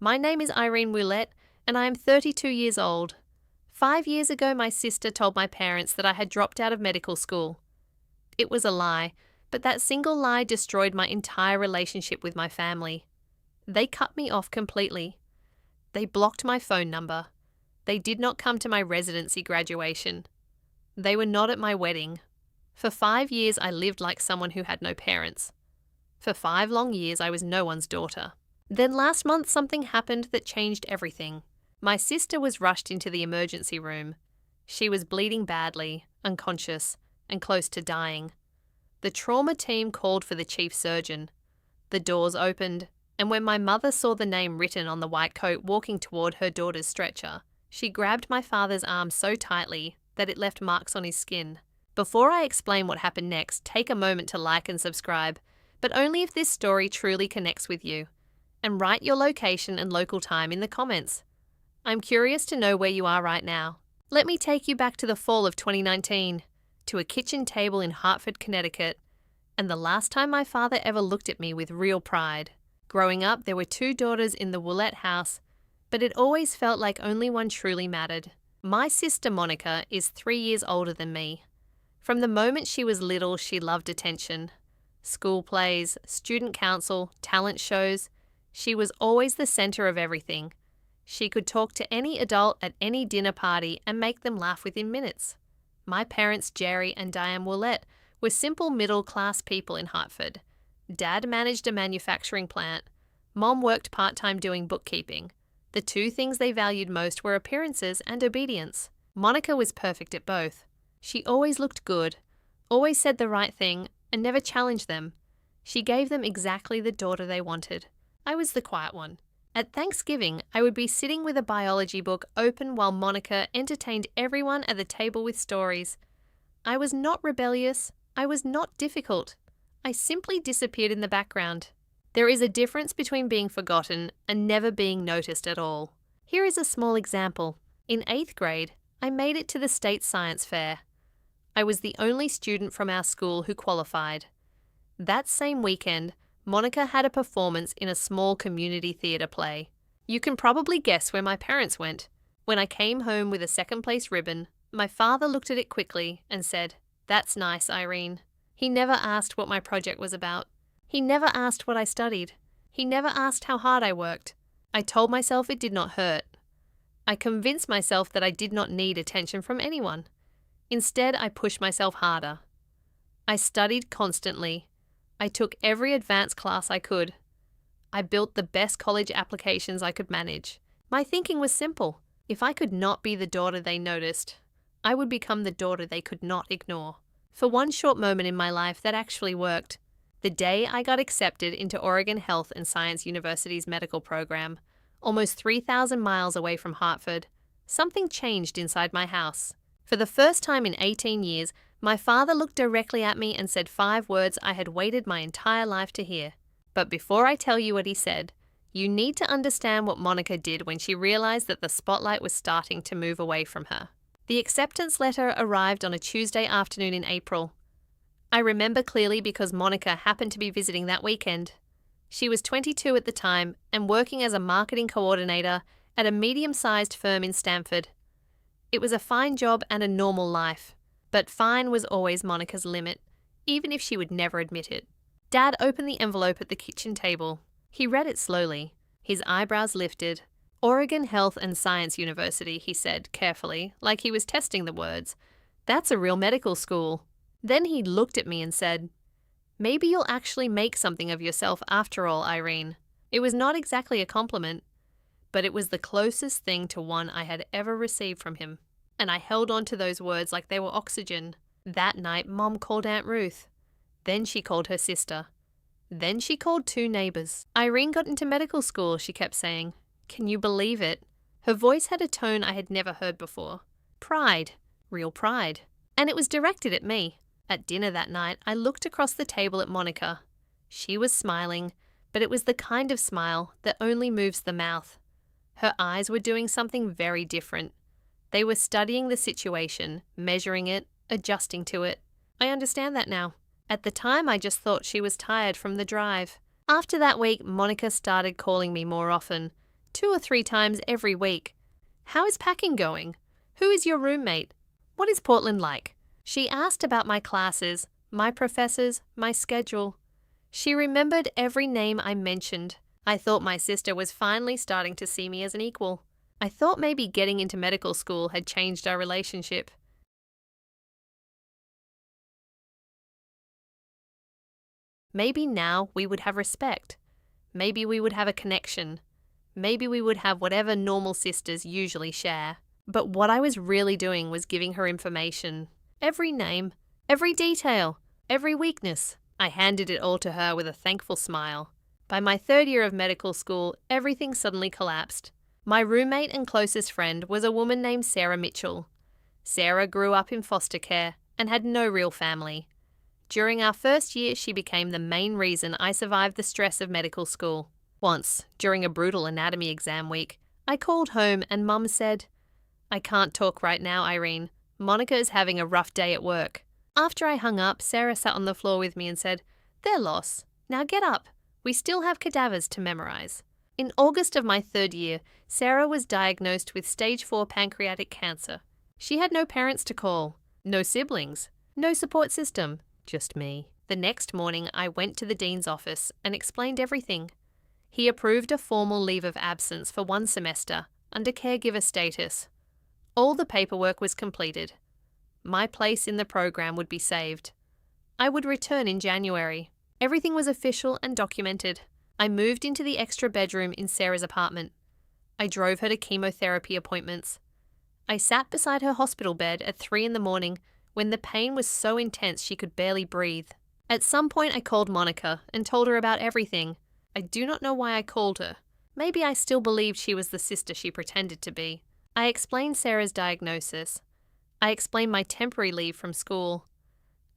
My name is Irene Willett, and I am 32 years old. 5 years ago, my sister told my parents that I had dropped out of medical school. It was a lie, but that single lie destroyed my entire relationship with my family. They cut me off completely. They blocked my phone number. They did not come to my residency graduation. They were not at my wedding. For 5 years, I lived like someone who had no parents. For 5 long years, I was no one's daughter. Then last month, something happened that changed everything. My sister was rushed into the emergency room. She was bleeding badly, unconscious, and close to dying. The trauma team called for the chief surgeon. The doors opened, and when my mother saw the name written on the white coat walking toward her daughter's stretcher, she grabbed my father's arm so tightly that it left marks on his skin. Before I explain what happened next, take a moment to like and subscribe, but only if this story truly connects with you. And write your location and local time in the comments. I'm curious to know where you are right now. Let me take you back to the fall of 2019, to a kitchen table in Hartford, Connecticut, and the last time my father ever looked at me with real pride. Growing up, there were 2 daughters in the Willett house, but it always felt like only one truly mattered. My sister Monica is 3 years older than me. From the moment she was little, she loved attention. School plays, student council, talent shows. She was always the center of everything. She could talk to any adult at any dinner party and make them laugh within minutes. My parents, Jerry and Diane Willett, were simple middle-class people in Hartford. Dad managed a manufacturing plant. Mom worked part-time doing bookkeeping. The 2 things they valued most were appearances and obedience. Monica was perfect at both. She always looked good, always said the right thing, and never challenged them. She gave them exactly the daughter they wanted. I was the quiet one. At Thanksgiving, I would be sitting with a biology book open while Monica entertained everyone at the table with stories. I was not rebellious. I was not difficult. I simply disappeared in the background. There is a difference between being forgotten and never being noticed at all. Here is a small example. In 8th grade, I made it to the state science fair. I was the only student from our school who qualified. That same weekend, Monica had a performance in a small community theatre play. You can probably guess where my parents went. When I came home with a 2nd place ribbon, my father looked at it quickly and said, "That's nice, Irene." He never asked what my project was about. He never asked what I studied. He never asked how hard I worked. I told myself it did not hurt. I convinced myself that I did not need attention from anyone. Instead, I pushed myself harder. I studied constantly. I took every advanced class I could. I built the best college applications I could manage. My thinking was simple. If I could not be the daughter they noticed, I would become the daughter they could not ignore. For one short moment in my life, that actually worked. The day I got accepted into Oregon Health and Science University's medical program, almost 3,000 miles away from Hartford, something changed inside my house. For the first time in 18 years, my father looked directly at me and said 5 words I had waited my entire life to hear. But before I tell you what he said, you need to understand what Monica did when she realized that the spotlight was starting to move away from her. The acceptance letter arrived on a Tuesday afternoon in April. I remember clearly because Monica happened to be visiting that weekend. She was 22 at the time and working as a marketing coordinator at a medium-sized firm in Stamford. It was a fine job and a normal life, but fine was always Monica's limit, even if she would never admit it. Dad opened the envelope at the kitchen table. He read it slowly. His eyebrows lifted. Oregon Health and Science University, he said carefully, like he was testing the words. That's a real medical school. Then he looked at me and said, "Maybe you'll actually make something of yourself after all, Irene." It was not exactly a compliment, but it was the closest thing to one I had ever received from him. And I held on to those words like they were oxygen. That night, Mom called Aunt Ruth. Then she called her sister. Then she called 2 neighbors. "Irene got into medical school," she kept saying. "Can you believe it?" Her voice had a tone I had never heard before. Pride. Real pride. And it was directed at me. At dinner that night, I looked across the table at Monica. She was smiling, but it was the kind of smile that only moves the mouth. Her eyes were doing something very different. They were studying the situation, measuring it, adjusting to it. I understand that now. At the time, I just thought she was tired from the drive. After that week, Monica started calling me more often, 2 or 3 times every week. How is packing going? Who is your roommate? What is Portland like? She asked about my classes, my professors, my schedule. She remembered every name I mentioned. I thought my sister was finally starting to see me as an equal. I thought maybe getting into medical school had changed our relationship. Maybe now we would have respect. Maybe we would have a connection. Maybe we would have whatever normal sisters usually share. But what I was really doing was giving her information. Every name, every detail, every weakness. I handed it all to her with a thankful smile. By my 3rd year of medical school, everything suddenly collapsed. My roommate and closest friend was a woman named Sarah Mitchell. Sarah grew up in foster care and had no real family. During our first year, she became the main reason I survived the stress of medical school. Once, during a brutal anatomy exam week, I called home and Mum said, "I can't talk right now, Irene. Monica is having a rough day at work." After I hung up, Sarah sat on the floor with me and said, "Their loss. Now get up. We still have cadavers to memorize." In August of my 3rd year, Sarah was diagnosed with stage 4 pancreatic cancer. She had no parents to call, no siblings, no support system, just me. The next morning, I went to the dean's office and explained everything. He approved a formal leave of absence for 1 semester under caregiver status. All the paperwork was completed. My place in the program would be saved. I would return in January. Everything was official and documented. I moved into the extra bedroom in Sarah's apartment. I drove her to chemotherapy appointments. I sat beside her hospital bed at 3 in the morning when the pain was so intense she could barely breathe. At some point I called Monica and told her about everything. I do not know why I called her. Maybe I still believed she was the sister she pretended to be. I explained Sarah's diagnosis. I explained my temporary leave from school.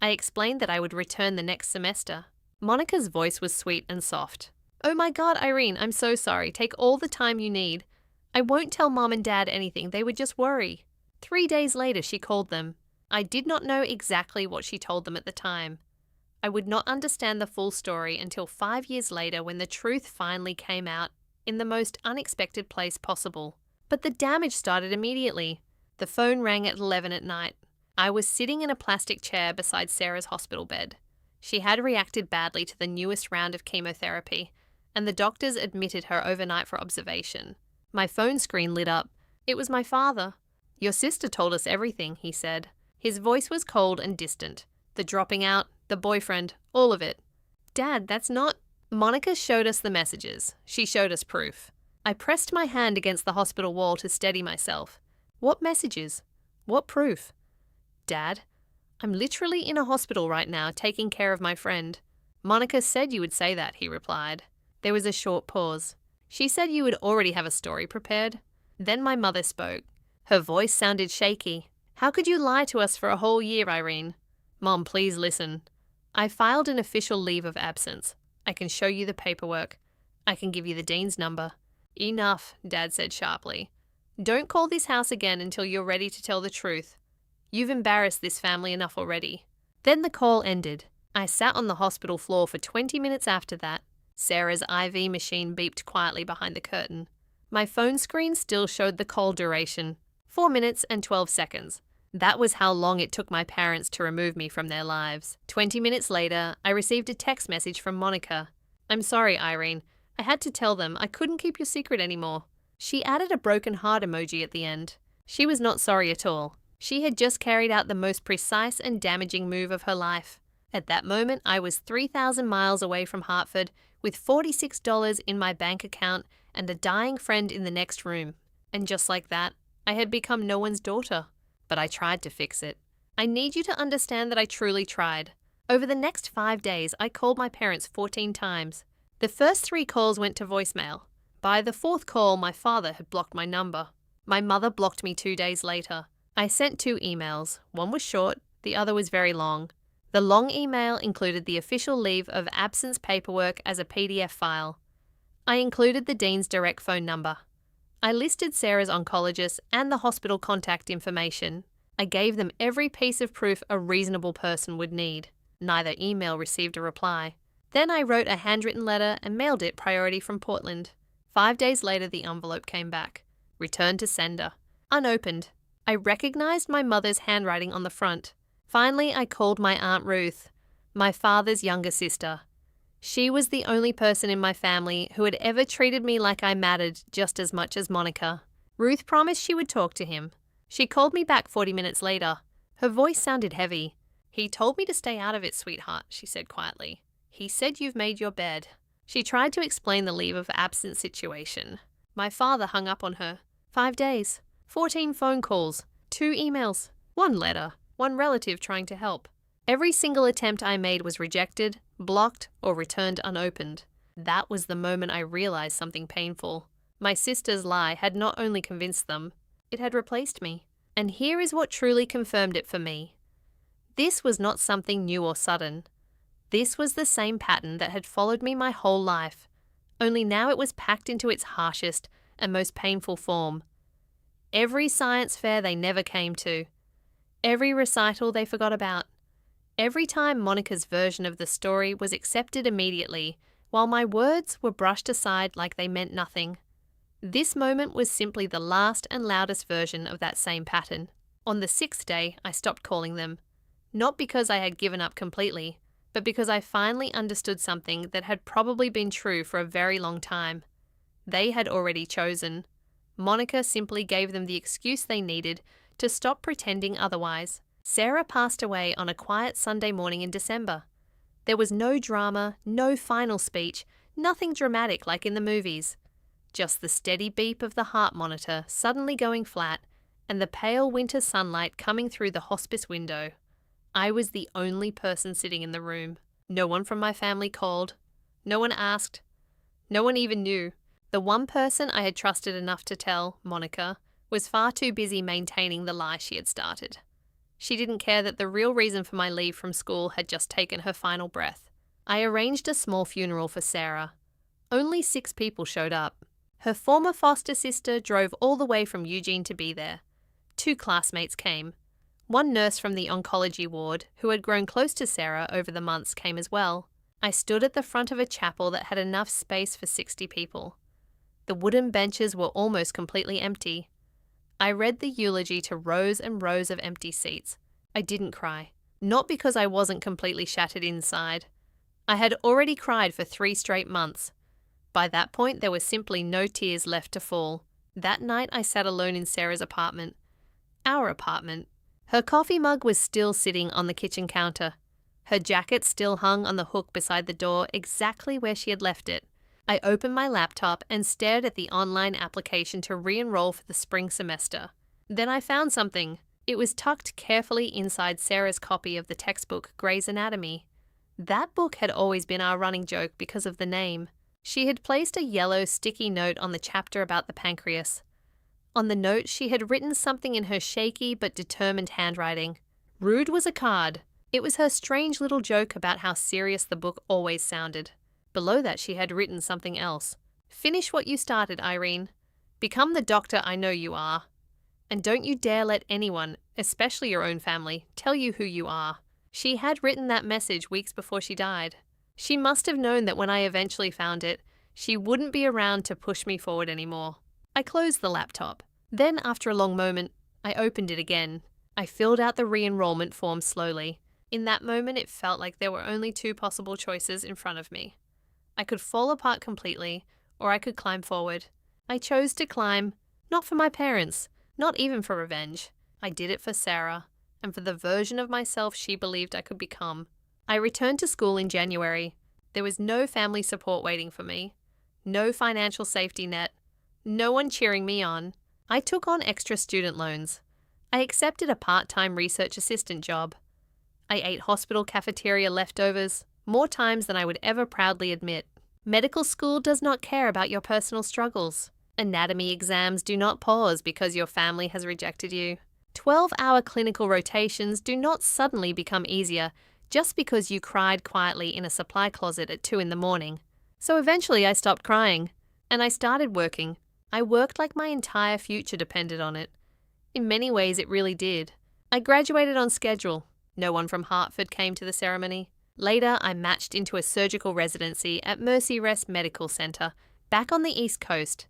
I explained that I would return the next semester. Monica's voice was sweet and soft. "Oh my God, Irene, I'm so sorry. Take all the time you need. I won't tell Mom and Dad anything. They would just worry." 3 days later, she called them. I did not know exactly what she told them at the time. I would not understand the full story until 5 years later when the truth finally came out in the most unexpected place possible. But the damage started immediately. The phone rang at 11 at night. I was sitting in a plastic chair beside Sarah's hospital bed. She had reacted badly to the newest round of chemotherapy, and the doctors admitted her overnight for observation. My phone screen lit up. It was my father. "Your sister told us everything," he said. His voice was cold and distant. The dropping out, the boyfriend, all of it. "Dad, that's not—" Monica showed us the messages. She showed us proof. I pressed my hand against the hospital wall to steady myself. What messages? What proof? "Dad, I'm literally in a hospital right now taking care of my friend." "Monica said you would say that," he replied. There was a short pause. "She said you would already have a story prepared." Then my mother spoke. Her voice sounded shaky. "How could you lie to us for a whole year, Irene?" "Mom, please listen. I filed an official leave of absence. I can show you the paperwork. I can give you the dean's number." "Enough," Dad said sharply. "Don't call this house again until you're ready to tell the truth. You've embarrassed this family enough already." Then the call ended. I sat on the hospital floor for 20 minutes after that. Sarah's IV machine beeped quietly behind the curtain. My phone screen still showed the call duration, 4 minutes and 12 seconds. That was how long it took my parents to remove me from their lives. 20 minutes later, I received a text message from Monica. "I'm sorry, Irene. I had to tell them. I couldn't keep your secret anymore." She added a broken heart emoji at the end. She was not sorry at all. She had just carried out the most precise and damaging move of her life. At that moment, I was 3,000 miles away from Hartford with $46 in my bank account and a dying friend in the next room. And just like that, I had become no one's daughter. But I tried to fix it. I need you to understand that I truly tried. Over the next 5 days, I called my parents 14 times. The first 3 calls went to voicemail. By the 4th call, my father had blocked my number. My mother blocked me 2 days later. I sent 2 emails. One was short, the other was very long. The long email included the official leave of absence paperwork as a PDF file. I included the dean's direct phone number. I listed Sarah's oncologist and the hospital contact information. I gave them every piece of proof a reasonable person would need. Neither email received a reply. Then I wrote a handwritten letter and mailed it priority from Portland. 5 days later, the envelope came back. Returned to sender. Unopened. I recognized my mother's handwriting on the front. Finally, I called my Aunt Ruth, my father's younger sister. She was the only person in my family who had ever treated me like I mattered just as much as Monica. Ruth promised she would talk to him. She called me back 40 minutes later. Her voice sounded heavy. "He told me to stay out of it, sweetheart," she said quietly. "He said you've made your bed." She tried to explain the leave of absence situation. My father hung up on her. 5 days, 14 phone calls, 2 emails, 1 letter, 1 relative trying to help. Every single attempt I made was rejected, blocked, or returned unopened. That was the moment I realized something painful. My sister's lie had not only convinced them, it had replaced me. And here is what truly confirmed it for me. This was not something new or sudden. This was the same pattern that had followed me my whole life, only now it was packed into its harshest and most painful form. Every science fair they never came to. Every recital they forgot about. Every time Monica's version of the story was accepted immediately, while my words were brushed aside like they meant nothing. This moment was simply the last and loudest version of that same pattern. On the 6th day, I stopped calling them. Not because I had given up completely, but because I finally understood something that had probably been true for a very long time. They had already chosen. Monica simply gave them the excuse they needed to stop pretending otherwise. Sarah passed away on a quiet Sunday morning in December. There was no drama, no final speech, nothing dramatic like in the movies. Just the steady beep of the heart monitor suddenly going flat and the pale winter sunlight coming through the hospice window. I was the only person sitting in the room. No one from my family called. No one asked. No one even knew. The one person I had trusted enough to tell, Monica, was far too busy maintaining the lie she had started. She didn't care that the real reason for my leave from school had just taken her final breath. I arranged a small funeral for Sarah. Only 6 people showed up. Her former foster sister drove all the way from Eugene to be there. 2 classmates came. 1 nurse from the oncology ward, who had grown close to Sarah over the months, came as well. I stood at the front of a chapel that had enough space for 60 people. The wooden benches were almost completely empty. I read the eulogy to rows and rows of empty seats. I didn't cry. Not because I wasn't completely shattered inside. I had already cried for 3 straight months. By that point, there were simply no tears left to fall. That night, I sat alone in Sarah's apartment. Our apartment. Her coffee mug was still sitting on the kitchen counter. Her jacket still hung on the hook beside the door, exactly where she had left it. I opened my laptop and stared at the online application to re-enroll for the spring semester. Then I found something. It was tucked carefully inside Sarah's copy of the textbook Grey's Anatomy. That book had always been our running joke because of the name. She had placed a yellow sticky note on the chapter about the pancreas. On the note, she had written something in her shaky but determined handwriting. Rude was a card. It was her strange little joke about how serious the book always sounded. Below that, she had written something else. Finish what you started, Irene. Become the doctor I know you are. And don't you dare let anyone, especially your own family, tell you who you are. She had written that message weeks before she died. She must have known that when I eventually found it, she wouldn't be around to push me forward anymore. I closed the laptop. Then, after a long moment, I opened it again. I filled out the re-enrollment form slowly. In that moment, it felt like there were only 2 possible choices in front of me. I could fall apart completely, or I could climb forward. I chose to climb, not for my parents, not even for revenge. I did it for Sarah, and for the version of myself she believed I could become. I returned to school in January. There was no family support waiting for me, no financial safety net, no one cheering me on. I took on extra student loans. I accepted a part-time research assistant job. I ate hospital cafeteria leftovers more times than I would ever proudly admit. Medical school does not care about your personal struggles. Anatomy exams do not pause because your family has rejected you. 12-hour clinical rotations do not suddenly become easier just because you cried quietly in a supply closet at 2 a.m. So eventually I stopped crying, and I started working. I worked like my entire future depended on it. In many ways, it really did. I graduated on schedule. No one from Hartford came to the ceremony. Later, I matched into a surgical residency at Mercy Rest Medical Center, back on the East Coast.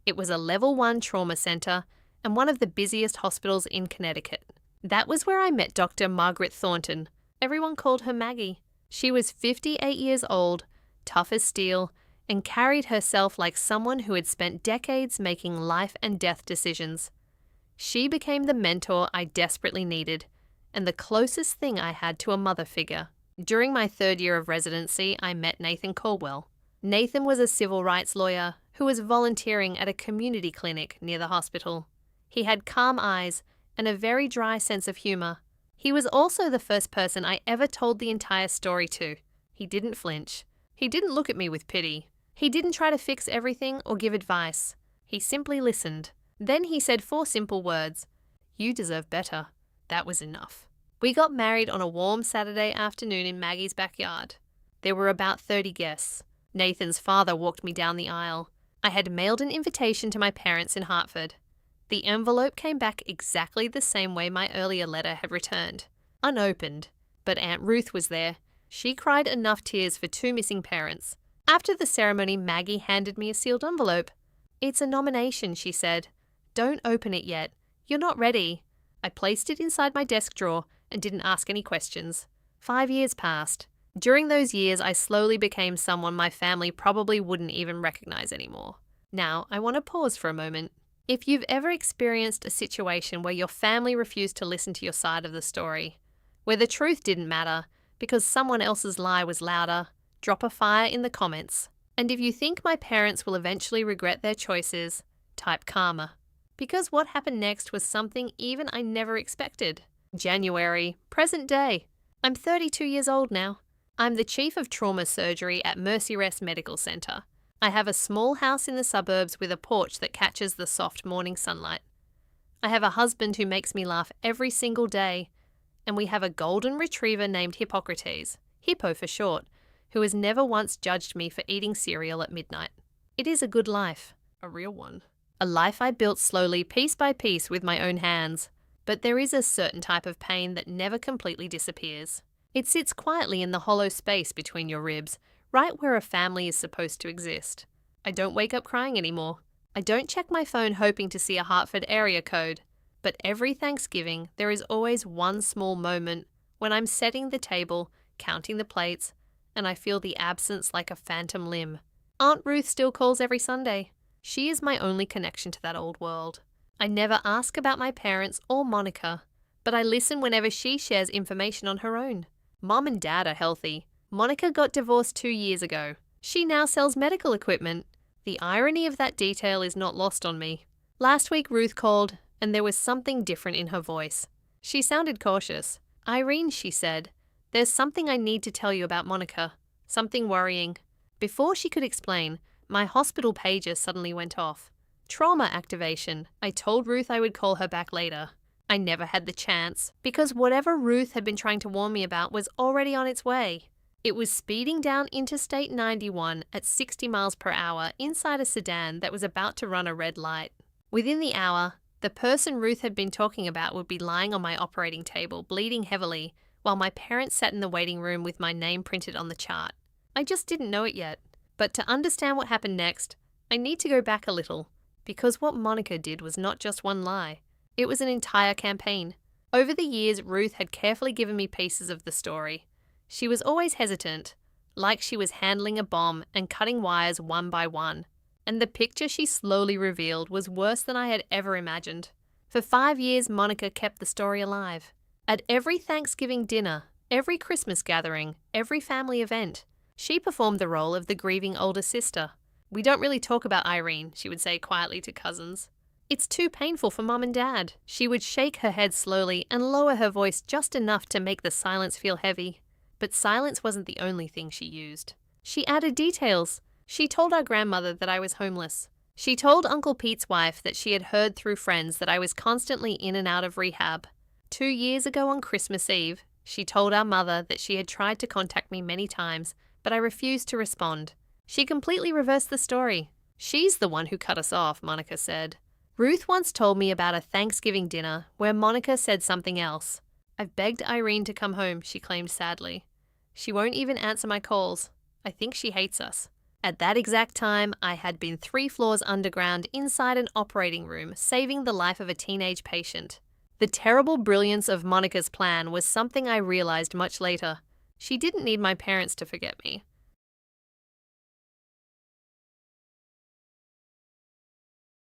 It was a level 1 trauma center and one of the busiest hospitals in Connecticut. That was where I met Dr. Margaret Thornton. Everyone called her Maggie. She was 58 years old, tough as steel, and carried herself like someone who had spent decades making life and death decisions. She became the mentor I desperately needed, and the closest thing I had to a mother figure. During my 3rd year of residency, I met Nathan Caldwell. Nathan was a civil rights lawyer who was volunteering at a community clinic near the hospital. He had calm eyes and a very dry sense of humor. He was also the first person I ever told the entire story to. He didn't flinch. He didn't look at me with pity. He didn't try to fix everything or give advice. He simply listened. Then he said 4 simple words. "You deserve better." That was enough. We got married on a warm Saturday afternoon in Maggie's backyard. There were about 30 guests. Nathan's father walked me down the aisle. I had mailed an invitation to my parents in Hartford. The envelope came back exactly the same way my earlier letter had returned, unopened. But Aunt Ruth was there. She cried enough tears for 2 missing parents. After the ceremony, Maggie handed me a sealed envelope. "It's a nomination," she said. "Don't open it yet. You're not ready." I placed it inside my desk drawer and didn't ask any questions. 5 years passed. During those years, I slowly became someone my family probably wouldn't even recognize anymore. Now, I want to pause for a moment. If you've ever experienced a situation where your family refused to listen to your side of the story, where the truth didn't matter because someone else's lie was louder, drop a fire in the comments. And if you think my parents will eventually regret their choices, type karma. Because what happened next was something even I never expected. January, present day. I'm 32 years old now. I'm the chief of trauma surgery at Mercy Rest Medical Center. I have a small house in the suburbs with a porch that catches the soft morning sunlight. I have a husband who makes me laugh every single day. And we have a golden retriever named Hippocrates, Hippo for short, who has never once judged me for eating cereal at midnight. It is a good life. A real one. A life I built slowly, piece by piece, with my own hands. But there is a certain type of pain that never completely disappears. It sits quietly in the hollow space between your ribs, right where a family is supposed to exist. I don't wake up crying anymore. I don't check my phone hoping to see a Hartford area code. But every Thanksgiving, there is always one small moment when I'm setting the table, counting the plates, and I feel the absence like a phantom limb. Aunt Ruth still calls every Sunday. She is my only connection to that old world. I never ask about my parents or Monica, but I listen whenever she shares information on her own. Mom and Dad are healthy. Monica got divorced 2 years ago. She now sells medical equipment. The irony of that detail is not lost on me. Last week Ruth called, and there was something different in her voice. She sounded cautious. "Irene," she said, "there's something I need to tell you about Monica. Something worrying." Before she could explain, my hospital pager suddenly went off. Trauma activation. I told Ruth I would call her back later. I never had the chance, because whatever Ruth had been trying to warn me about was already on its way. It was speeding down Interstate 91 at 60 miles per hour inside a sedan that was about to run a red light. Within the hour, the person Ruth had been talking about would be lying on my operating table, bleeding heavily, while my parents sat in the waiting room with my name printed on the chart. I just didn't know it yet. But to understand what happened next, I need to go back a little, because what Monica did was not just one lie. It was an entire campaign. Over the years, Ruth had carefully given me pieces of the story. She was always hesitant, like she was handling a bomb and cutting wires one by one. And the picture she slowly revealed was worse than I had ever imagined. For 5 years, Monica kept the story alive. At every Thanksgiving dinner, every Christmas gathering, every family event, she performed the role of the grieving older sister. "We don't really talk about Irene," she would say quietly to cousins. "It's too painful for Mom and Dad." She would shake her head slowly and lower her voice just enough to make the silence feel heavy. But silence wasn't the only thing she used. She added details. She told our grandmother that I was homeless. She told Uncle Pete's wife that she had heard through friends that I was constantly in and out of rehab. 2 years ago on Christmas Eve, she told our mother that she had tried to contact me many times, but I refused to respond. She completely reversed the story. "She's the one who cut us off," Monica said. Ruth once told me about a Thanksgiving dinner where Monica said something else. "I've begged Irene to come home," she claimed sadly. "She won't even answer my calls. I think she hates us." At that exact time, I had been 3 floors underground inside an operating room, saving the life of a teenage patient. The terrible brilliance of Monica's plan was something I realized much later. She didn't need my parents to forget me.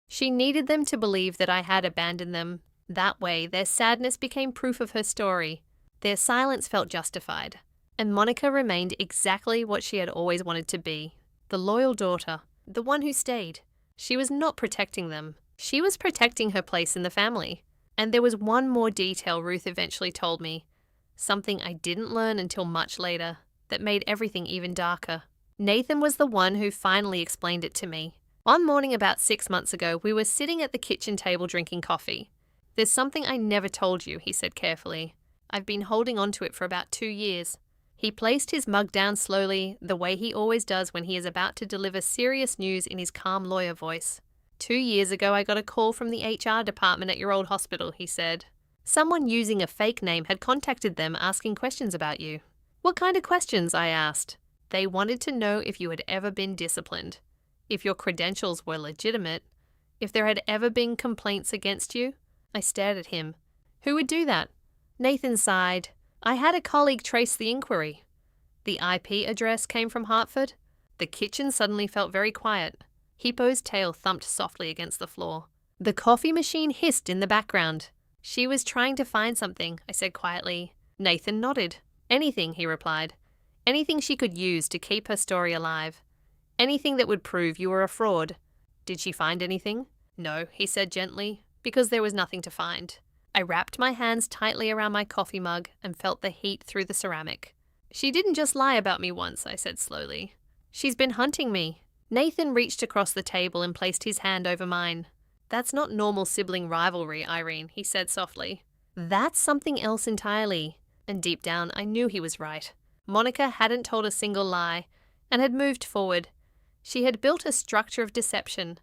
She needed them to believe that I had abandoned them. That way, their sadness became proof of her story. Their silence felt justified. And Monica remained exactly what she had always wanted to be, the loyal daughter, the one who stayed. She was not protecting them. She was protecting her place in the family. And there was one more detail Ruth eventually told me, something I didn't learn until much later, that made everything even darker. Nathan was the one who finally explained it to me. One morning about 6 months ago, we were sitting at the kitchen table drinking coffee. "There's something I never told you," he said carefully. "I've been holding on to it for about 2 years. He placed his mug down slowly, the way he always does when he is about to deliver serious news in his calm lawyer voice. "2 years ago, I got a call from the HR department at your old hospital," he said. "Someone using a fake name had contacted them asking questions about you." "What kind of questions?" I asked. "They wanted to know if you had ever been disciplined, if your credentials were legitimate, if there had ever been complaints against you." I stared at him. "Who would do that?" Nathan sighed. "I had a colleague trace the inquiry. The IP address came from Hartford." The kitchen suddenly felt very quiet. Hippo's tail thumped softly against the floor. The coffee machine hissed in the background. "She was trying to find something," I said quietly. Nathan nodded. "Anything," he replied. "Anything she could use to keep her story alive. Anything that would prove you were a fraud." "Did she find anything?" "No," he said gently, "because there was nothing to find." I wrapped my hands tightly around my coffee mug and felt the heat through the ceramic. "She didn't just lie about me once," I said slowly. "She's been hunting me." Nathan reached across the table and placed his hand over mine. "That's not normal sibling rivalry, Irene," he said softly. "That's something else entirely." And deep down, I knew he was right. Monica hadn't told a single lie and had moved forward. She had built a structure of deception.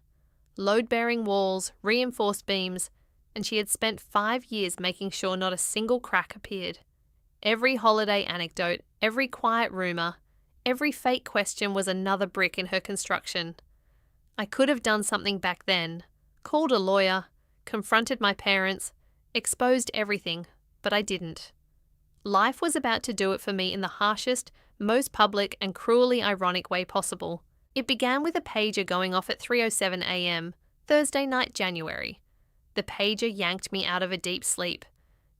Load-bearing walls, reinforced beams, and she had spent 5 years making sure not a single crack appeared. Every holiday anecdote, every quiet rumour, every fake question was another brick in her construction. I could have done something back then, called a lawyer, confronted my parents, exposed everything, but I didn't. Life was about to do it for me in the harshest, most public and cruelly ironic way possible. It began with a pager going off at 3:07 a.m., Thursday night, January. The pager yanked me out of a deep sleep.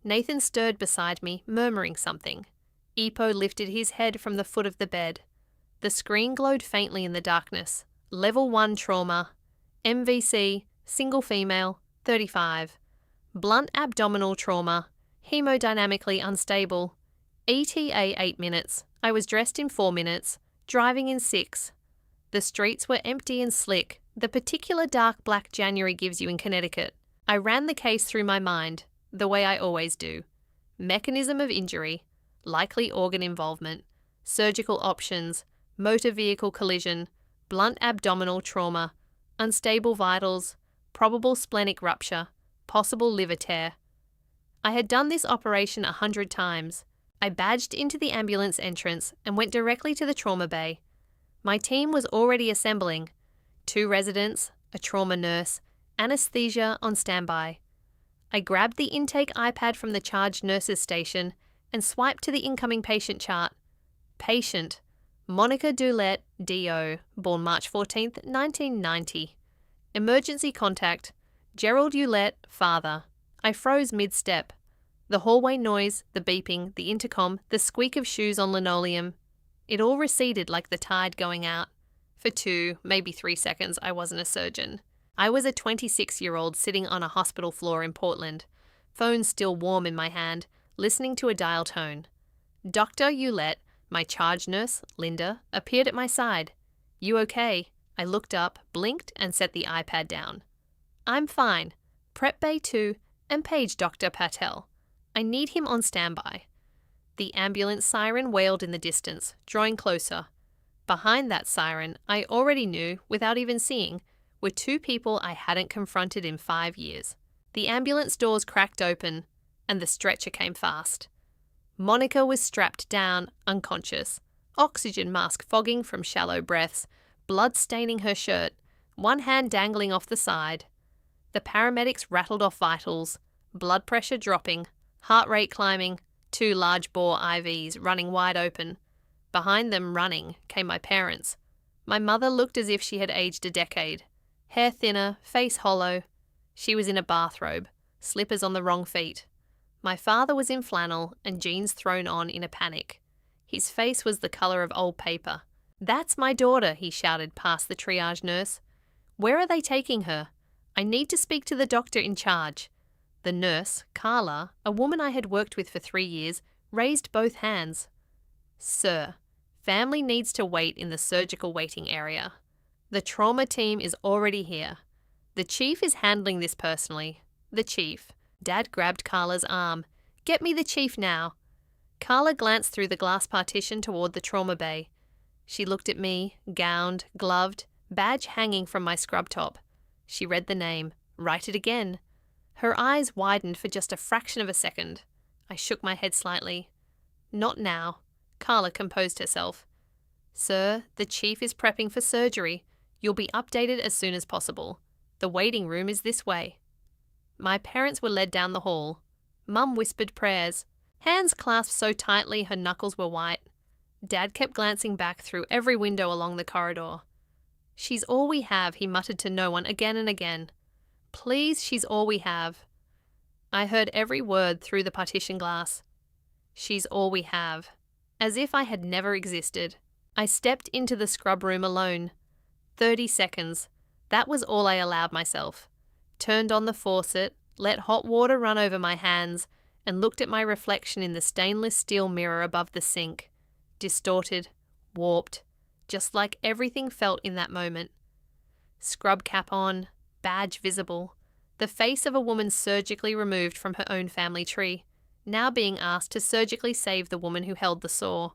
Nathan stirred beside me, murmuring something. Ipo lifted his head from the foot of the bed. The screen glowed faintly in the darkness. Level 1 trauma. MVC, single female, 35. Blunt abdominal trauma. Hemodynamically unstable. ETA 8 minutes. I was dressed in 4 minutes. Driving in 6. The streets were empty and slick, the particular dark black January gives you in Connecticut. I ran the case through my mind, the way I always do. Mechanism of injury, likely organ involvement, surgical options, motor vehicle collision, blunt abdominal trauma, unstable vitals, probable splenic rupture, possible liver tear. I had done this operation 100 times. I badged into the ambulance entrance and went directly to the trauma bay. My team was already assembling. 2 residents, a trauma nurse, anesthesia on standby. I grabbed the intake iPad from the charged nurses station and swiped to the incoming patient chart. Patient, Monica Doulette, DO, born March 14, 1990. Emergency contact, Gerald Ulette, father. I froze mid-step. The hallway noise, the beeping, the intercom, the squeak of shoes on linoleum. It all receded like the tide going out. For 2, maybe 3 seconds, I wasn't a surgeon. I was a 26-year-old sitting on a hospital floor in Portland, phone still warm in my hand, listening to a dial tone. Dr. Ulette, my charge nurse, Linda, appeared at my side. "You okay?" I looked up, blinked, and set the iPad down. "I'm fine. Prep Bay 2 and page Dr. Patel. I need him on standby." The ambulance siren wailed in the distance, drawing closer. Behind that siren, I already knew, without even seeing, were 2 people I hadn't confronted in 5 years. The ambulance doors cracked open, and the stretcher came fast. Monica was strapped down, unconscious, oxygen mask fogging from shallow breaths, blood staining her shirt, one hand dangling off the side. The paramedics rattled off vitals, blood pressure dropping, heart rate climbing, 2 large bore IVs running wide open. Behind them, running, came my parents. My mother looked as if she had aged a decade. Hair thinner, face hollow. She was in a bathrobe, slippers on the wrong feet. My father was in flannel and jeans thrown on in a panic. His face was the colour of old paper. "That's my daughter," he shouted past the triage nurse. "Where are they taking her? I need to speak to the doctor in charge." The nurse, Carla, a woman I had worked with for 3 years, raised both hands. "Sir, family needs to wait in the surgical waiting area. The trauma team is already here. The chief is handling this personally." The chief. Dad grabbed Carla's arm. "Get me the chief now." Carla glanced through the glass partition toward the trauma bay. She looked at me, gowned, gloved, badge hanging from my scrub top. She read the name. Write it again. Her eyes widened for just a fraction of a second. I shook my head slightly. "Not now." Carla composed herself. "Sir, the chief is prepping for surgery. You'll be updated as soon as possible. The waiting room is this way." My parents were led down the hall. Mum whispered prayers, hands clasped so tightly her knuckles were white. Dad kept glancing back through every window along the corridor. "She's all we have," he muttered to no one again and again. "Please, she's all we have." I heard every word through the partition glass. "She's all we have." As if I had never existed. I stepped into the scrub room alone. 30 seconds. That was all I allowed myself. Turned on the faucet, let hot water run over my hands, and looked at my reflection in the stainless steel mirror above the sink. Distorted, warped, just like everything felt in that moment. Scrub cap on, badge visible, the face of a woman surgically removed from her own family tree, now being asked to surgically save the woman who held the saw.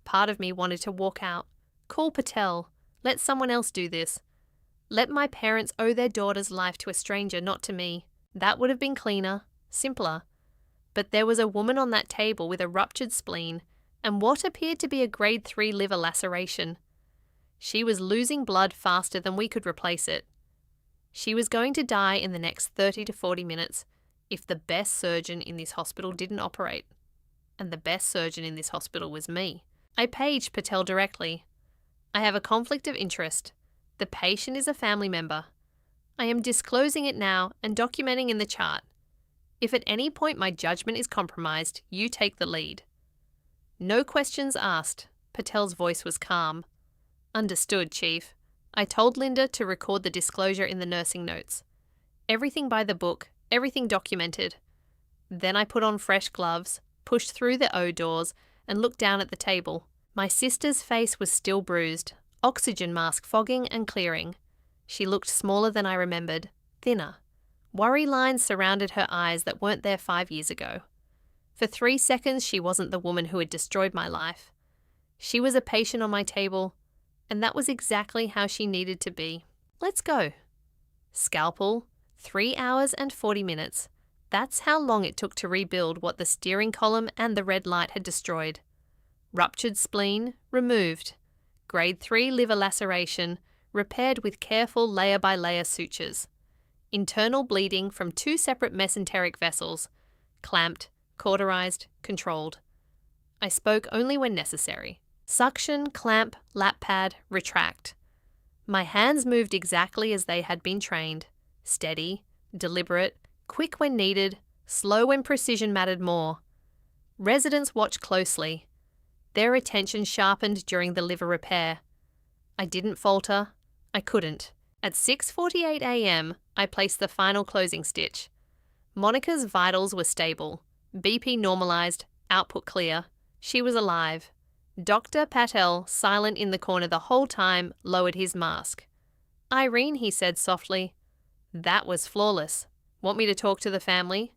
Part of me wanted to walk out, call Patel, let someone else do this. Let my parents owe their daughter's life to a stranger, not to me. That would have been cleaner, simpler. But there was a woman on that table with a ruptured spleen and what appeared to be a grade 3 liver laceration. She was losing blood faster than we could replace it. She was going to die in the next 30 to 40 minutes if the best surgeon in this hospital didn't operate. And the best surgeon in this hospital was me. I paged Patel directly. "I have a conflict of interest. The patient is a family member. I am disclosing it now and documenting in the chart. If at any point my judgment is compromised, you take the lead." No questions asked. Patel's voice was calm. "Understood, Chief." I told Linda to record the disclosure in the nursing notes. Everything by the book, everything documented. Then I put on fresh gloves, pushed through the O doors, and looked down at the table. My sister's face was still bruised, oxygen mask fogging and clearing. She looked smaller than I remembered, thinner. Worry lines surrounded her eyes that weren't there 5 years ago. For 3 seconds, she wasn't the woman who had destroyed my life. She was a patient on my table, and that was exactly how she needed to be. Let's go. Scalpel, 3 hours and 40 minutes. That's how long it took to rebuild what the steering column and the red light had destroyed. Ruptured spleen, removed. Grade 3 liver laceration, repaired with careful layer-by-layer sutures. Internal bleeding from 2 separate mesenteric vessels, clamped, cauterized, controlled. I spoke only when necessary. Suction, clamp, lap pad, retract. My hands moved exactly as they had been trained. Steady, deliberate, quick when needed, slow when precision mattered more. Residents watched closely. Their attention sharpened during the liver repair. I didn't falter. I couldn't. At 6:48 a.m., I placed the final closing stitch. Monica's vitals were stable. BP normalized, output clear. She was alive. Dr. Patel, silent in the corner the whole time, lowered his mask. "Irene," he said softly. "That was flawless. Want me to talk to the family?"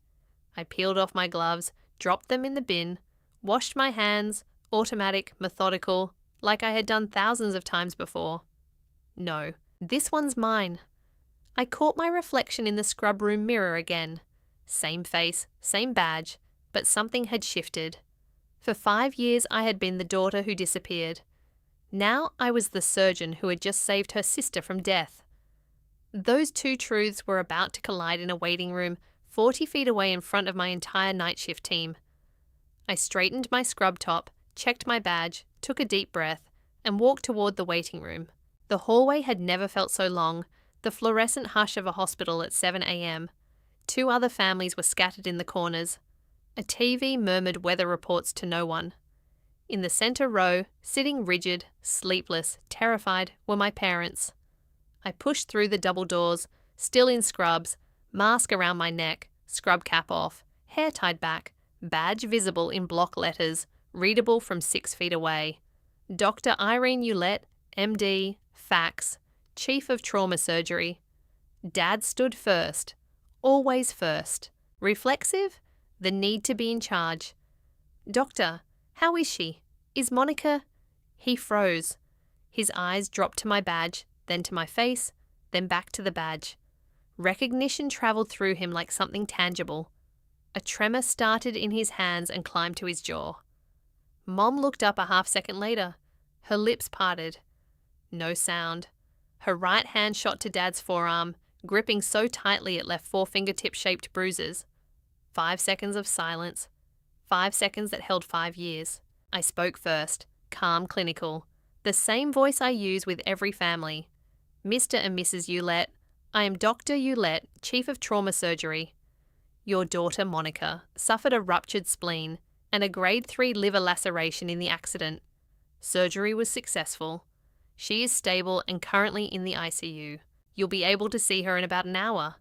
I peeled off my gloves, dropped them in the bin, washed my hands, automatic, methodical, like I had done thousands of times before. No, this one's mine. I caught my reflection in the scrub room mirror again. Same face, same badge, but something had shifted. For 5 years I had been the daughter who disappeared. Now I was the surgeon who had just saved her sister from death. Those two truths were about to collide in a waiting room 40 feet away in front of my entire night shift team. I straightened my scrub top, checked my badge, took a deep breath, and walked toward the waiting room. The hallway had never felt so long, the fluorescent hush of a hospital at 7 a.m. Two other families were scattered in the corners. A TV murmured weather reports to no one. In the center row, sitting rigid, sleepless, terrified, were my parents. I pushed through the double doors, still in scrubs, mask around my neck, scrub cap off, hair tied back, badge visible in block letters, readable from 6 feet away. Dr. Irene Ulett, MD, fax, Chief of Trauma Surgery. Dad stood first, always first. Reflexive? The need to be in charge. Doctor, how is she? Is Monica? He froze. His eyes dropped to my badge, then to my face, then back to the badge. Recognition travelled through him like something tangible. A tremor started in his hands and climbed to his jaw. Mom looked up a half-second later. Her lips parted. No sound. Her right hand shot to Dad's forearm, gripping so tightly it left 4 fingertip-shaped bruises. 5 seconds of silence. 5 seconds that held 5 years. I spoke first, calm, clinical. The same voice I use with every family. Mr. and Mrs. Ulett, I am Dr. Ulett, Chief of Trauma Surgery. Your daughter, Monica, suffered a ruptured spleen and a grade 3 liver laceration in the accident. Surgery was successful. She is stable and currently in the ICU. You'll be able to see her in about an hour.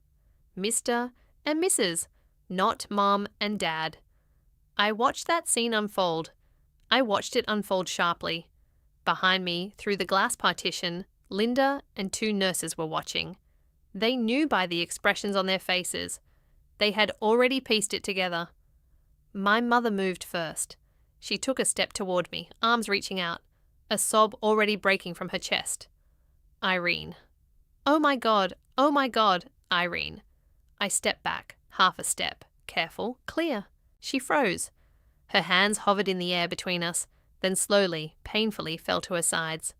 Mr. and Mrs., not Mom and Dad. I watched that scene unfold. I watched it unfold sharply. Behind me, through the glass partition, Linda and 2 nurses were watching. They knew by the expressions on their faces. They had already pieced it together. My mother moved first. She took a step toward me, arms reaching out, a sob already breaking from her chest. Irene. Oh my God, Irene. I stepped back, half a step, careful, clear. She froze. Her hands hovered in the air between us, then slowly, painfully fell to her sides.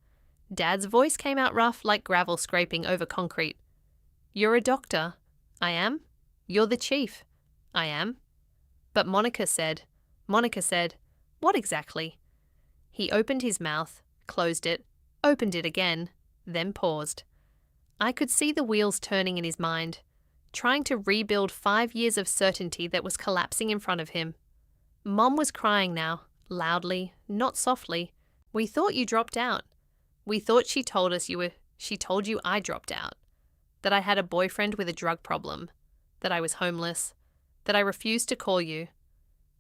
Dad's voice came out rough like gravel scraping over concrete. You're a doctor. I am. You're the chief. I am. But Monica said, what exactly? He opened his mouth, closed it, opened it again, then paused. I could see the wheels turning in his mind, trying to rebuild 5 years of certainty that was collapsing in front of him. Mom was crying now, loudly, not softly. We thought you dropped out. We thought she told you I dropped out. That I had a boyfriend with a drug problem. That I was homeless. That I refused to call you.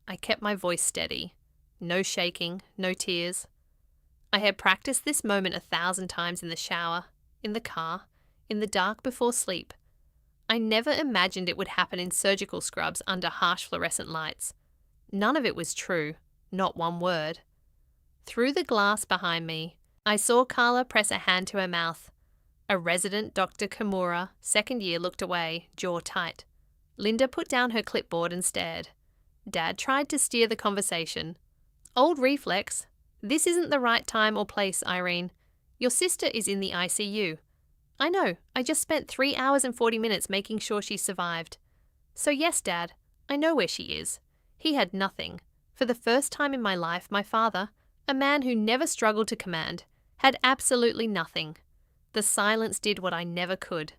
I kept my voice steady. No shaking, no tears. I had practiced this moment 1,000 times in the shower, in the car, in the dark before sleep. I never imagined it would happen in surgical scrubs under harsh fluorescent lights. None of it was true, not one word. Through the glass behind me, I saw Carla press a hand to her mouth. A resident, Dr. Kimura, 2nd year, looked away, jaw tight. Linda put down her clipboard and stared. Dad tried to steer the conversation. Old reflex. This isn't the right time or place, Irene. Your sister is in the ICU. I know, I just spent 3 hours and 40 minutes making sure she survived. So yes, Dad, I know where she is. He had nothing. For the first time in my life, my father, a man who never struggled to command, had absolutely nothing. The silence did what I never could.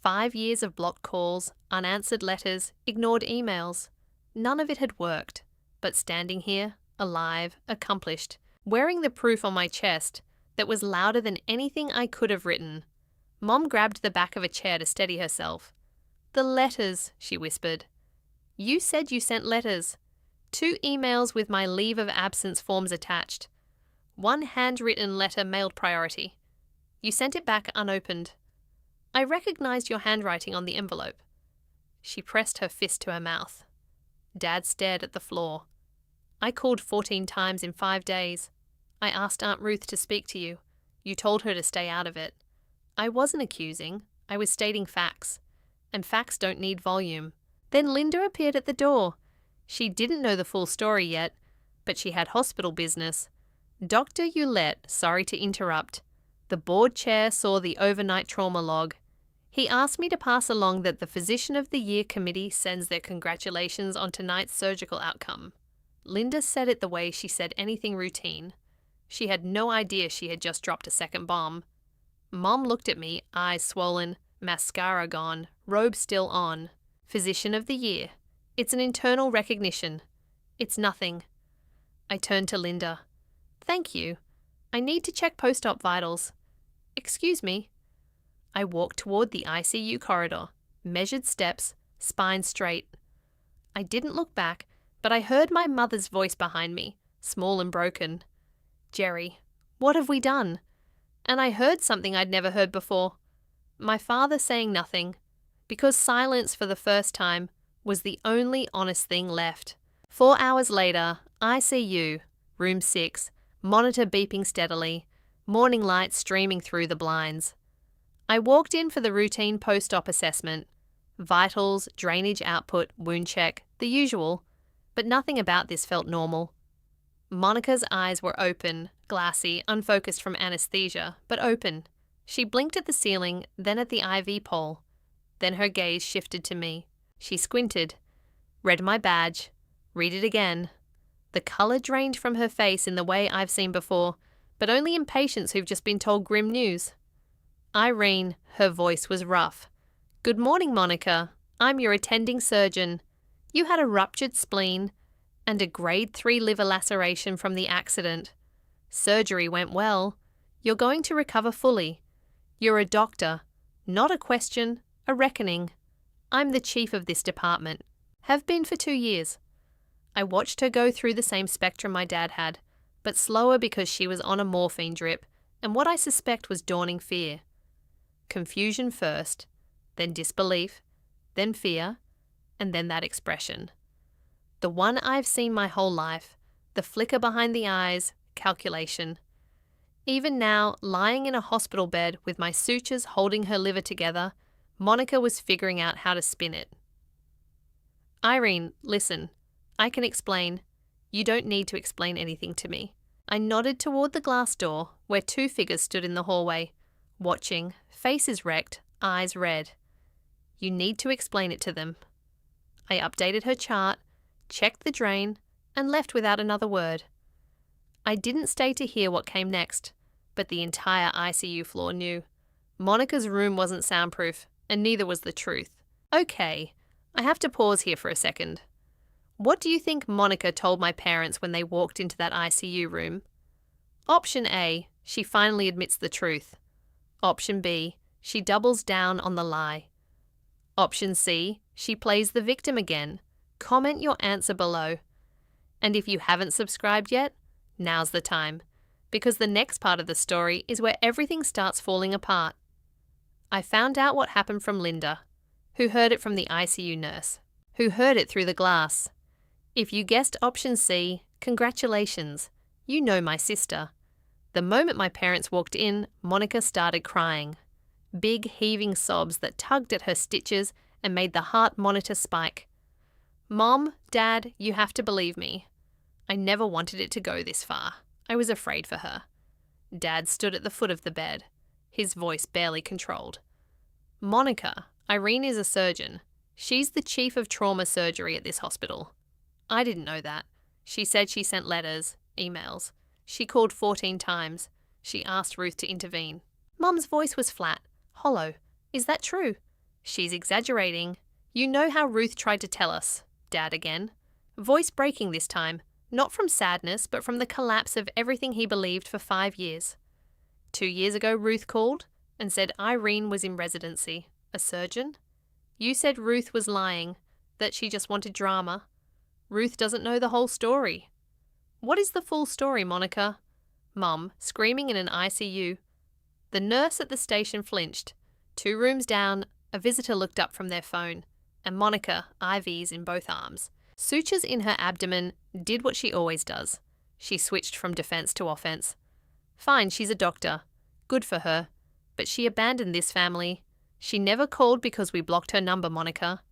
5 years of blocked calls, unanswered letters, ignored emails. None of it had worked. But standing here, alive, accomplished, wearing the proof on my chest that was louder than anything I could have written. Mom grabbed the back of a chair to steady herself. The letters, she whispered. You said you sent letters. 2 emails with my leave of absence forms attached. 1 handwritten letter mailed priority. You sent it back unopened. I recognized your handwriting on the envelope. She pressed her fist to her mouth. Dad stared at the floor. I called 14 times in 5 days. I asked Aunt Ruth to speak to you. You told her to stay out of it. I wasn't accusing. I was stating facts. And facts don't need volume. Then Linda appeared at the door. She didn't know the full story yet, but she had hospital business. Dr. Ulett, sorry to interrupt. The board chair saw the overnight trauma log. He asked me to pass along that the Physician of the Year committee sends their congratulations on tonight's surgical outcome. Linda said it the way she said anything routine. She had no idea she had just dropped a second bomb. Mom looked at me, eyes swollen, mascara gone, robe still on. Physician of the Year. It's an internal recognition. It's nothing. I turned to Linda. Thank you. I need to check post-op vitals. Excuse me. I walked toward the ICU corridor, measured steps, spine straight. I didn't look back, but I heard my mother's voice behind me, small and broken. Jerry, what have we done? And I heard something I'd never heard before. My father saying nothing, because silence for the first time was the only honest thing left. 4 hours later, ICU, room 6, monitor beeping steadily, morning light streaming through the blinds. I walked in for the routine post-op assessment. Vitals, drainage output, wound check, the usual, but nothing about this felt normal. Monica's eyes were open, glassy, unfocused from anesthesia, but open. She blinked at the ceiling, then at the IV pole. Then her gaze shifted to me. She squinted, read my badge, read it again. The colour drained from her face in the way I've seen before, but only in patients who've just been told grim news. Irene, her voice was rough. Good morning, Monica. I'm your attending surgeon. You had a ruptured spleen and a grade 3 liver laceration from the accident. Surgery went well. You're going to recover fully. You're a doctor. Not a question, a reckoning. I'm the chief of this department. Have been for 2 years. I watched her go through the same spectrum my dad had, but slower because she was on a morphine drip and what I suspect was dawning fear. Confusion first, then disbelief, then fear, and then that expression. The one I've seen my whole life, the flicker behind the eyes, calculation. Even now, lying in a hospital bed with my sutures holding her liver together, Monica was figuring out how to spin it. Irene, listen. I can explain. You don't need to explain anything to me. I nodded toward the glass door, where 2 figures stood in the hallway, watching, faces wrecked, eyes red. You need to explain it to them. I updated her chart, checked the drain, and left without another word. I didn't stay to hear what came next, but the entire ICU floor knew. Monica's room wasn't soundproof, and neither was the truth. Okay, I have to pause here for a second. What do you think Monica told my parents when they walked into that ICU room? Option A, she finally admits the truth. Option B, she doubles down on the lie. Option C, she plays the victim again. Comment your answer below. And if you haven't subscribed yet, now's the time, because the next part of the story is where everything starts falling apart. I found out what happened from Linda, who heard it from the ICU nurse, who heard it through the glass. If you guessed option C, congratulations. You know my sister. The moment my parents walked in, Monica started crying. Big heaving sobs that tugged at her stitches and made the heart monitor spike. Mom, Dad, you have to believe me. I never wanted it to go this far. I was afraid for her. Dad stood at the foot of the bed, his voice barely controlled. Monica, Irene is a surgeon. She's the chief of trauma surgery at this hospital. I didn't know that. She said she sent letters, emails. She called 14 times. She asked Ruth to intervene. Mom's voice was flat, hollow. Is that true? She's exaggerating. You know how Ruth tried to tell us. Dad again. Voice breaking this time, not from sadness, but from the collapse of everything he believed for 5 years. 2 years ago, Ruth called and said Irene was in residency. A surgeon? You said Ruth was lying, that she just wanted drama. Ruth doesn't know the whole story. What is the full story, Monica? Mum, screaming in an ICU. The nurse at the station flinched. 2 rooms down, a visitor looked up from their phone, and Monica, IVs in both arms. Sutures in her abdomen did what she always does. She switched from defense to offense. Fine, she's a doctor. Good for her. But she abandoned this family. She never called because we blocked her number, Monica.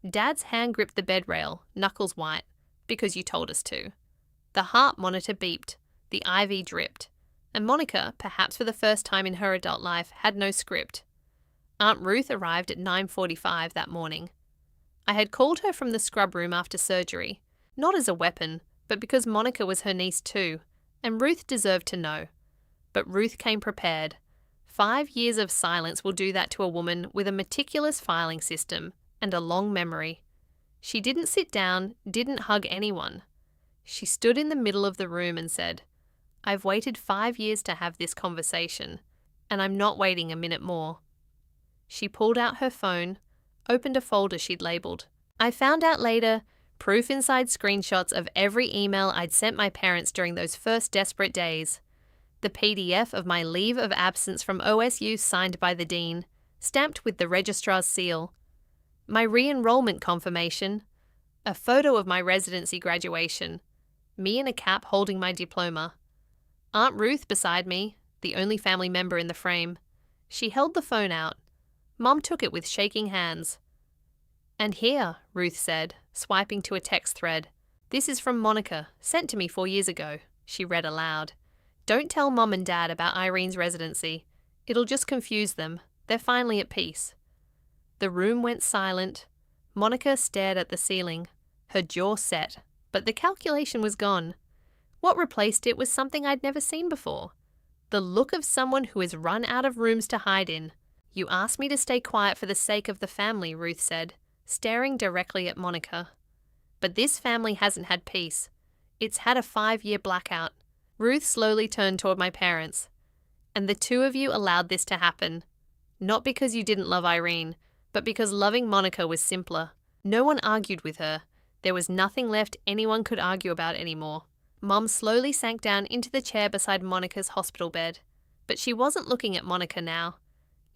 Dad's hand gripped the bed rail, knuckles white, because you told us to. The heart monitor beeped. The IV dripped, and Monica, perhaps for the first time in her adult life, had no script. Aunt Ruth arrived at 9:45 that morning. I had called her from the scrub room after surgery, not as a weapon, but because Monica was her niece too, and Ruth deserved to know. But Ruth came prepared. 5 years of silence will do that to a woman with a meticulous filing system and a long memory. She didn't sit down, didn't hug anyone. She stood in the middle of the room and said, "I've waited 5 years to have this conversation, and I'm not waiting a minute more." She pulled out her phone, opened a folder she'd labelled. I found out later, proof inside screenshots of every email I'd sent my parents during those first desperate days. The PDF of my leave of absence from OSU signed by the dean, stamped with the registrar's seal. My re-enrollment confirmation. A photo of my residency graduation. Me in a cap holding my diploma. Aunt Ruth beside me, the only family member in the frame. She held the phone out. Mom took it with shaking hands. "And here," Ruth said, swiping to a text thread. "This is from Monica, sent to me 4 years ago," she read aloud. "Don't tell Mom and Dad about Irene's residency. It'll just confuse them. They're finally at peace." The room went silent. Monica stared at the ceiling, her jaw set, but the calculation was gone. What replaced it was something I'd never seen before. The look of someone who has run out of rooms to hide in. "You asked me to stay quiet for the sake of the family," Ruth said, staring directly at Monica. "But this family hasn't had peace. It's had a 5-year blackout." Ruth slowly turned toward my parents. "And the two of you allowed this to happen. Not because you didn't love Irene, but because loving Monica was simpler. No one argued with her. There was nothing left anyone could argue about anymore." Mom slowly sank down into the chair beside Monica's hospital bed. But she wasn't looking at Monica now.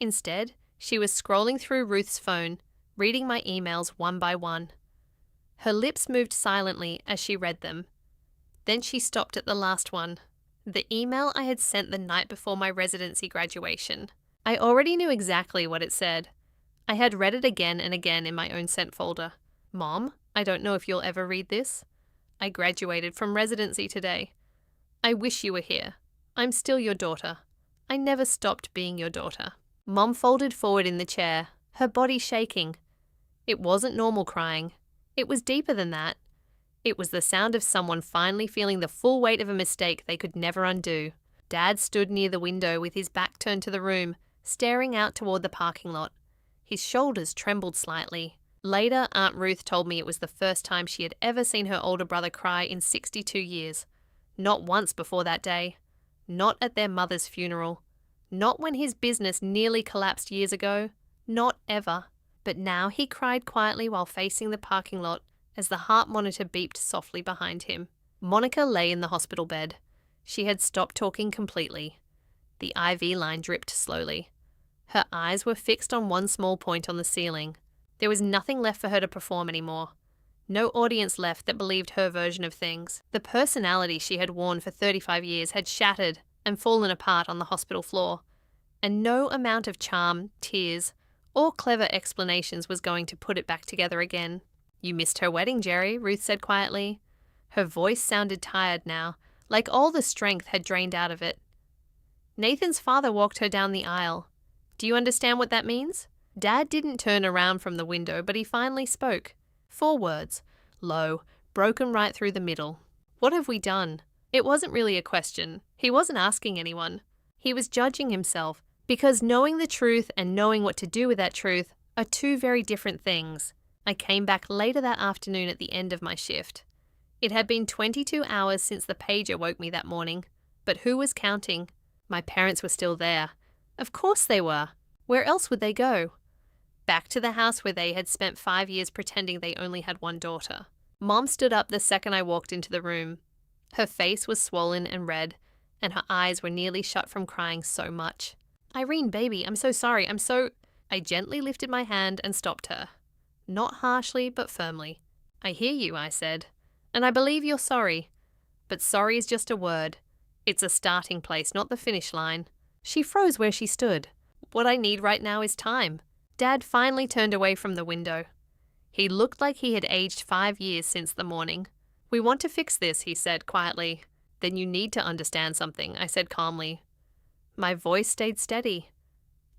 Instead, she was scrolling through Ruth's phone, reading my emails one by one. Her lips moved silently as she read them. Then she stopped at the last one. The email I had sent the night before my residency graduation. I already knew exactly what it said. I had read it again and again in my own sent folder. "Mom, I don't know if you'll ever read this. I graduated from residency today. I wish you were here. I'm still your daughter. I never stopped being your daughter." Mom folded forward in the chair, her body shaking. It wasn't normal crying. It was deeper than that. It was the sound of someone finally feeling the full weight of a mistake they could never undo. Dad stood near the window with his back turned to the room, staring out toward the parking lot. His shoulders trembled slightly. Later, Aunt Ruth told me it was the first time she had ever seen her older brother cry in 62 years. Not once before that day. Not at their mother's funeral. Not when his business nearly collapsed years ago. Not ever. But now he cried quietly while facing the parking lot as the heart monitor beeped softly behind him. Monica lay in the hospital bed. She had stopped talking completely. The IV line dripped slowly. Her eyes were fixed on one small point on the ceiling. There was nothing left for her to perform anymore. No audience left that believed her version of things. The personality she had worn for 35 years had shattered and fallen apart on the hospital floor. And no amount of charm, tears, or clever explanations was going to put it back together again. "You missed her wedding, Jerry," Ruth said quietly. Her voice sounded tired now, like all the strength had drained out of it. "Nathan's father walked her down the aisle. Do you understand what that means?" Dad didn't turn around from the window, but he finally spoke. 4 words, low, broken right through the middle. "What have we done?" It wasn't really a question. He wasn't asking anyone. He was judging himself, because knowing the truth and knowing what to do with that truth are two very different things. I came back later that afternoon at the end of my shift. It had been 22 hours since the pager woke me that morning, but who was counting? My parents were still there. Of course they were. Where else would they go? Back to the house where they had spent 5 years pretending they only had one daughter. Mom stood up the second I walked into the room. Her face was swollen and red, and her eyes were nearly shut from crying so much. "Irene, baby, I'm so sorry, I gently lifted my hand and stopped her. Not harshly, but firmly. "I hear you," I said, "and I believe you're sorry. But sorry is just a word. It's a starting place, not the finish line." She froze where she stood. "What I need right now is time." Dad finally turned away from the window. He looked like he had aged 5 years since the morning. "We want to fix this," he said quietly. Then you need to understand something, I said calmly. My voice stayed steady.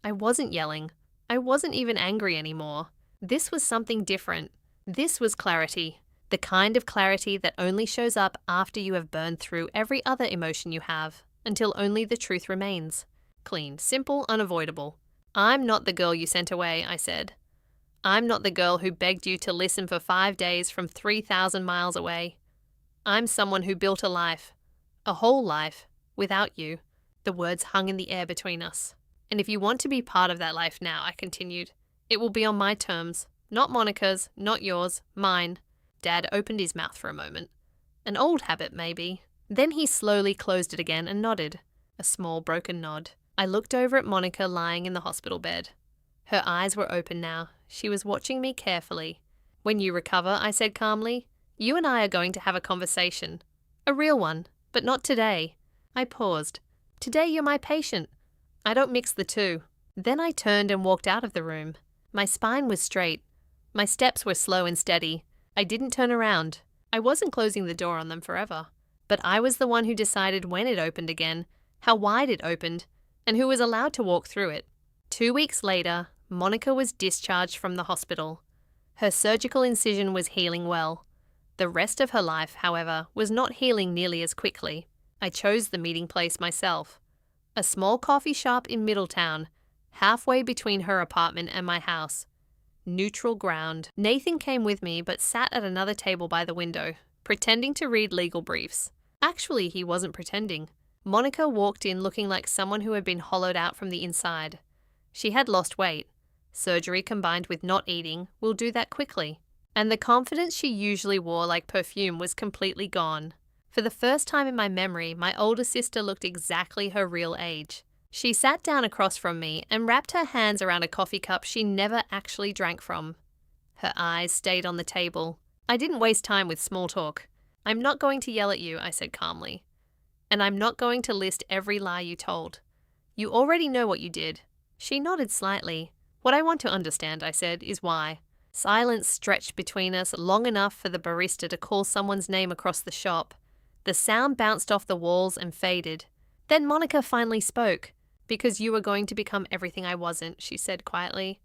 I wasn't yelling. I wasn't even angry anymore. This was something different. This was clarity. The kind of clarity that only shows up after you have burned through every other emotion you have, until only the truth remains. Clean, simple, unavoidable. I'm not the girl you sent away, I said. I'm not the girl who begged you to listen for 5 days from 3,000 miles away. I'm someone who built a life, a whole life, without you. The words hung in the air between us. And if you want to be part of that life now, I continued, it will be on my terms. Not Monica's, not yours, mine. Dad opened his mouth for a moment. An old habit, maybe. Then he slowly closed it again and nodded. A small, broken nod. I looked over at Monica lying in the hospital bed. Her eyes were open now. She was watching me carefully. When you recover, I said calmly, you and I are going to have a conversation. A real one, but not today. I paused. Today you're my patient. I don't mix the two. Then I turned and walked out of the room. My spine was straight. My steps were slow and steady. I didn't turn around. I wasn't closing the door on them forever. But I was the one who decided when it opened again, how wide it opened, and who was allowed to walk through it. 2 weeks later, Monica was discharged from the hospital. Her surgical incision was healing well. The rest of her life, however, was not healing nearly as quickly. I chose the meeting place myself. A small coffee shop in Middletown, halfway between her apartment and my house. Neutral ground. Nathan came with me but sat at another table by the window, pretending to read legal briefs. Actually, he wasn't pretending. Monica walked in looking like someone who had been hollowed out from the inside. She had lost weight. Surgery combined with not eating will do that quickly. And the confidence she usually wore like perfume was completely gone. For the first time in my memory, my older sister looked exactly her real age. She sat down across from me and wrapped her hands around a coffee cup she never actually drank from. Her eyes stayed on the table. I didn't waste time with small talk. I'm not going to yell at you, I said calmly. And I'm not going to list every lie you told. You already know what you did. She nodded slightly. What I want to understand, I said, is why. Silence stretched between us long enough for the barista to call someone's name across the shop. The sound bounced off the walls and faded. Then Monica finally spoke. Because you were going to become everything I wasn't, she said quietly.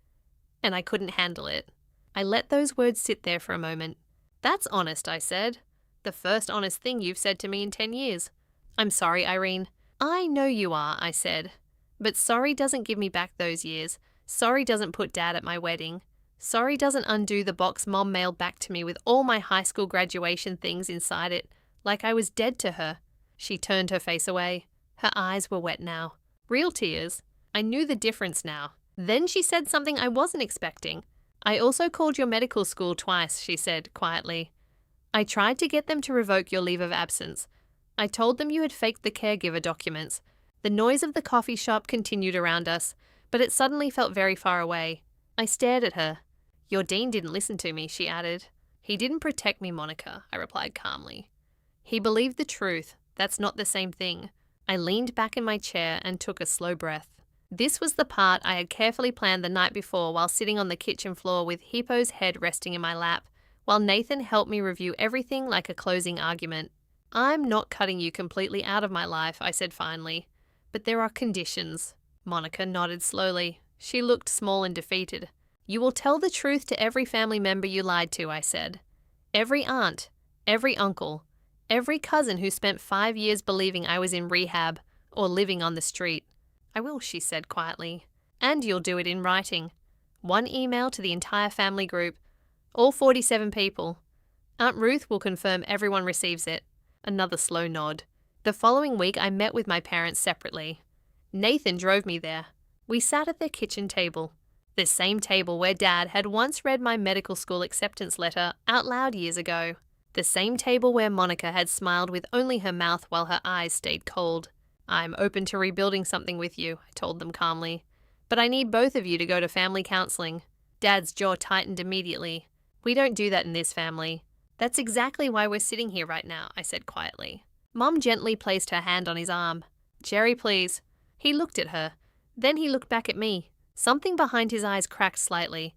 And I couldn't handle it. I let those words sit there for a moment. That's honest, I said. The first honest thing you've said to me in 10 years. I'm sorry, Irene. I know you are, I said. But sorry doesn't give me back those years. Sorry doesn't put Dad at my wedding. Sorry doesn't undo the box Mom mailed back to me with all my high school graduation things inside it, like I was dead to her. She turned her face away. Her eyes were wet now. Real tears. I knew the difference now. Then she said something I wasn't expecting. I also called your medical school twice, she said quietly. I tried to get them to revoke your leave of absence. I told them you had faked the caregiver documents. The noise of the coffee shop continued around us, but it suddenly felt very far away. I stared at her. Your dean didn't listen to me, she added. He didn't protect me, Monica, I replied calmly. He believed the truth. That's not the same thing. I leaned back in my chair and took a slow breath. This was the part I had carefully planned the night before while sitting on the kitchen floor with Hippo's head resting in my lap, while Nathan helped me review everything like a closing argument. I'm not cutting you completely out of my life, I said finally. But there are conditions. Monica nodded slowly. She looked small and defeated. You will tell the truth to every family member you lied to, I said. Every aunt, every uncle, every cousin who spent 5 years believing I was in rehab or living on the street. I will, she said quietly. And you'll do it in writing. 1 email to the entire family group. All 47 people. Aunt Ruth will confirm everyone receives it. Another slow nod. The following week I met with my parents separately. Nathan drove me there. We sat at their kitchen table. The same table where Dad had once read my medical school acceptance letter out loud years ago. The same table where Monica had smiled with only her mouth while her eyes stayed cold. I'm open to rebuilding something with you, I told them calmly. But I need both of you to go to family counseling. Dad's jaw tightened immediately. We don't do that in this family. That's exactly why we're sitting here right now, I said quietly. Mom gently placed her hand on his arm. Jerry, please. He looked at her. Then he looked back at me. Something behind his eyes cracked slightly.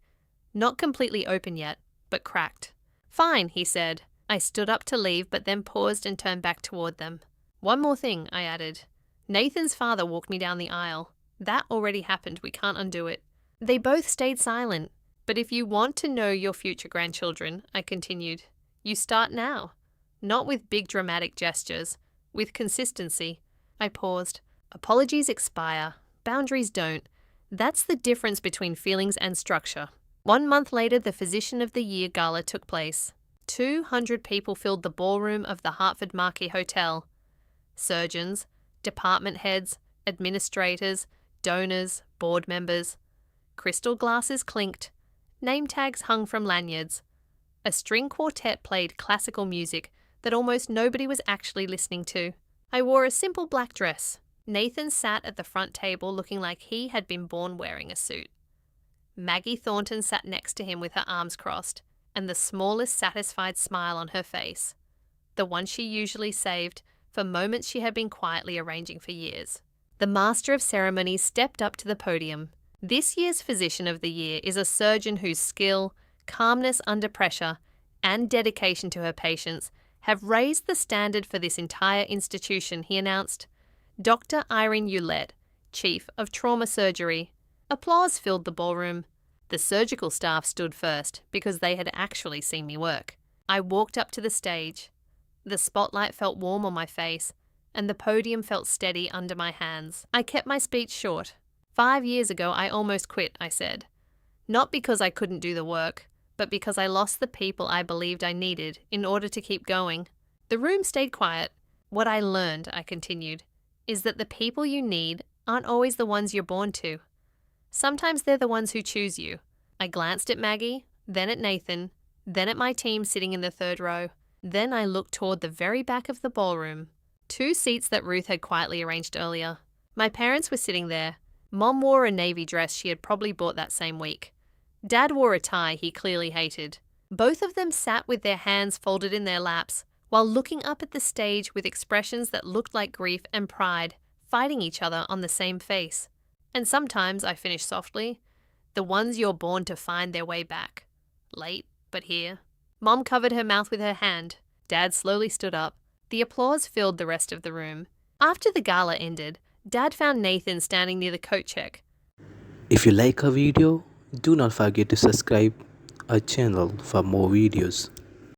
Not completely open yet, but cracked. Fine, he said. I stood up to leave, but then paused and turned back toward them. One more thing, I added. Nathan's father walked me down the aisle. That already happened, we can't undo it. They both stayed silent. But if you want to know your future grandchildren, I continued, you start now. Not with big dramatic gestures, with consistency. I paused. Apologies expire. Boundaries don't. That's the difference between feelings and structure. 1 month later, the Physician of the Year Gala took place. 200 people filled the ballroom of the Hartford Marquis Hotel. Surgeons, department heads, administrators, donors, board members. Crystal glasses clinked. Name tags hung from lanyards. A string quartet played classical music that almost nobody was actually listening to. I wore a simple black dress. Nathan sat at the front table looking like he had been born wearing a suit. Maggie Thornton sat next to him with her arms crossed and the smallest satisfied smile on her face, the one she usually saved for moments she had been quietly arranging for years. The Master of Ceremonies stepped up to the podium. This year's Physician of the Year is a surgeon whose skill, calmness under pressure, and dedication to her patients have raised the standard for this entire institution, he announced. Dr. Irene Ulett, Chief of Trauma Surgery. Applause filled the ballroom. The surgical staff stood first because they had actually seen me work. I walked up to the stage. The spotlight felt warm on my face, and the podium felt steady under my hands. I kept my speech short. 5 years ago, I almost quit, I said. Not because I couldn't do the work, but because I lost the people I believed I needed in order to keep going. The room stayed quiet. What I learned, I continued, is that the people you need aren't always the ones you're born to. Sometimes they're the ones who choose you. I glanced at Maggie, then at Nathan, then at my team sitting in the third row. Then I looked toward the very back of the ballroom, 2 seats that Ruth had quietly arranged earlier. My parents were sitting there. Mom wore a navy dress she had probably bought that same week. Dad wore a tie he clearly hated. Both of them sat with their hands folded in their laps, while looking up at the stage with expressions that looked like grief and pride, fighting each other on the same face. And sometimes, I finished softly, the ones you're born to find their way back. Late, but here. Mom covered her mouth with her hand. Dad slowly stood up. The applause filled the rest of the room. After the gala ended, Dad found Nathan standing near the coat check. If you like our video, do not forget to subscribe our channel for more videos.